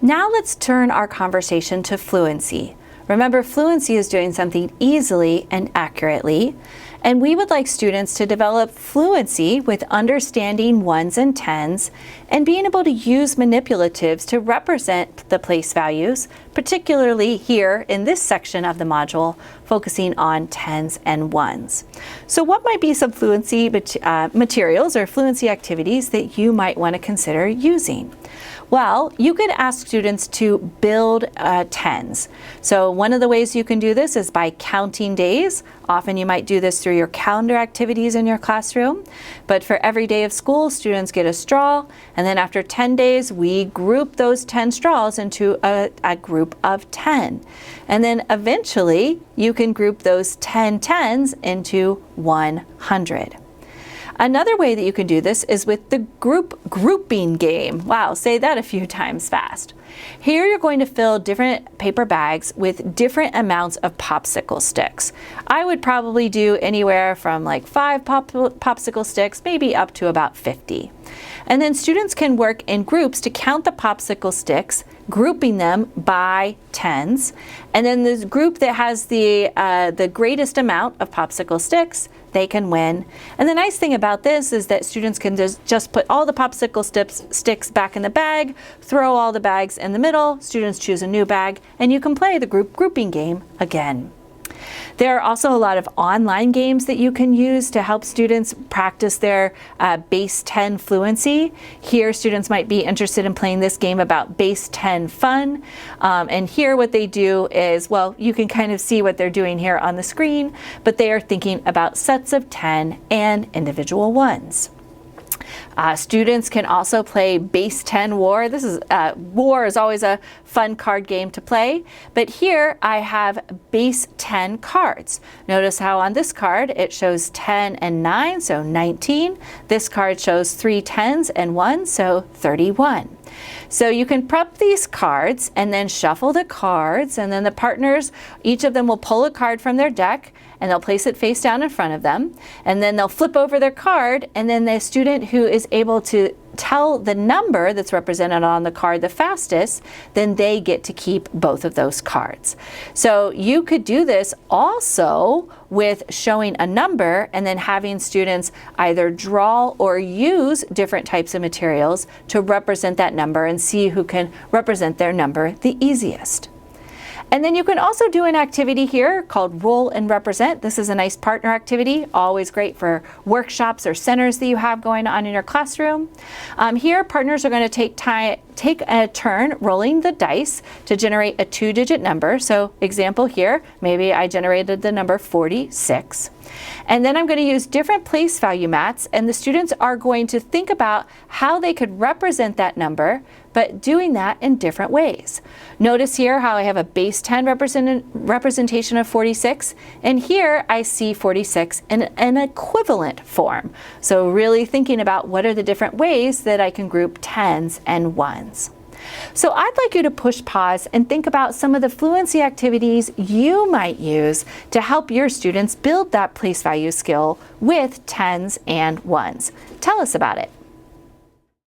Now let's turn our conversation to fluency. Remember, fluency is doing something easily and accurately, and we would like students to develop fluency with understanding ones and tens and being able to use manipulatives to represent the place values, particularly here in this section of the module, focusing on tens and ones. So what might be some fluency materials or fluency activities that you might want to consider using? Well, you could ask students to build tens. So one of the ways you can do this is by counting days. Often you might do this through your calendar activities in your classroom. But for every day of school, students get a straw, and then after 10 days, we group those 10 straws into a group of 10. And then eventually, you can group those 10 tens into 100. Another way that you can do this is with the grouping game. Wow, say that a few times fast. Here you're going to fill different paper bags with different amounts of popsicle sticks. I would probably do anywhere from like 5 popsicle sticks, maybe up to about 50. And then students can work in groups to count the popsicle sticks, grouping them by tens. And then the group that has the greatest amount of popsicle sticks, they can win. And the nice thing about this is that students can just put all the popsicle sticks back in the bag, throw all the bags in the middle, students choose a new bag, and you can play the grouping game again. There are also a lot of online games that you can use to help students practice their base 10 fluency. Here, students might be interested in playing this game about base 10 fun. And here what they do is, well, you can kind of see what they're doing here on the screen, but they are thinking about sets of 10 and individual ones. Students can also play base 10 war. This is war is always a fun card game to play, but here I have base 10 cards. Notice how on this card it shows 10 and 9, so 19. This card shows 3 10s and 1, so 31. So you can prep these cards and then shuffle the cards, and then the partners, each of them will pull a card from their deck and they'll place it face down in front of them, and then they'll flip over their card, and then the student who is able to tell the number that's represented on the card the fastest, then they get to keep both of those cards. So you could do this also with showing a number and then having students either draw or use different types of materials to represent that number and see who can represent their number the easiest. And then you can also do an activity here called Roll and Represent. This is a nice partner activity, always great for workshops or centers that you have going on in your classroom. Here, partners are going to take a turn rolling the dice to generate a 2-digit number. So example here, maybe I generated the number 46. And then I'm going to use different place value mats, and the students are going to think about how they could represent that number, but doing that in different ways. Notice here how I have a base 10 representation of 46, and here I see 46 in an equivalent form. So really thinking about what are the different ways that I can group 10s and 1s. So I'd like you to push pause and think about some of the fluency activities you might use to help your students build that place value skill with 10s and 1s. Tell us about it.